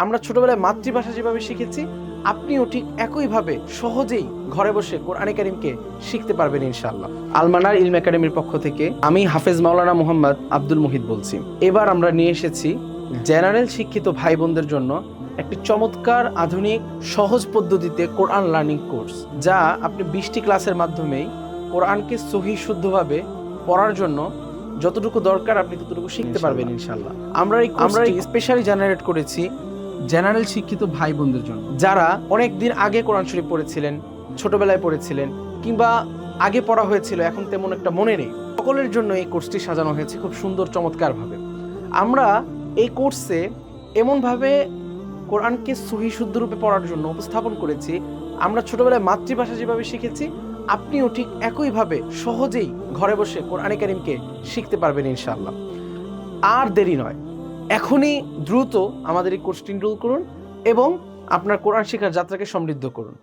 আমরা ছোটবেলায় মাতৃভাষা যেভাবে শিখেছি আপনিও ঠিক একইভাবে সহজেই ঘরে বসে কোরআনে কারিমকে শিখতে পারবেন ইনশাআল্লাহ। আলমানার ইলম একাডেমির পক্ষ থেকে আমি হাফেজ মাওলানা মোহাম্মদ আব্দুল মুহিত বলছি। এবার আমরা নিয়ে এসেছি জেনারেল শিক্ষিত ভাই বোনদের জন্য একটি চমৎকার আধুনিক সহজ পদ্ধতিতে কোরআন লার্নিং কোর্স, যা আপনি 20টি ক্লাসের মাধ্যমেই কোরআনকে সহি শুদ্ধভাবে পড়ার জন্য যতটুকু দরকার আপনি ততটুকু শিখতে পারবেন ইনশাআল্লাহ। আমরা এই স্পেশালি জেনারেট করেছি জেনারেল শিক্ষিত ভাই বোনদের জন্য, যারা অনেক দিন আগে কোরআন শরীফ পড়েছিলেন, ছোটবেলায় পড়েছিলেন, কিংবা আগে পড়া হয়েছিল এখন তেমন একটা মনে নেই। সকলের জন্য এই কোর্সটি সাজানো হয়েছে খুব সুন্দর চমৎকারভাবে। আমরা এই কোর্সে এমনভাবে কোরআনকে সহি শুদ্ধ রূপে পড়ার জন্য উপস্থাপন করেছি, আমরা ছোটবেলায় মাতৃভাষা যেভাবে শিখেছি আপনিও ঠিক একইভাবে সহজেই ঘরে বসে কোরআনে কারিমকে শিখতে পারবেন ইনশাআল্লাহ। আর দেরি নয়, এখনই দ্রুত আমাদের এই কোর্সটি এনরোল করুন এবং আপনার কোরআন শেখার যাত্রাকে সমৃদ্ধ করুন।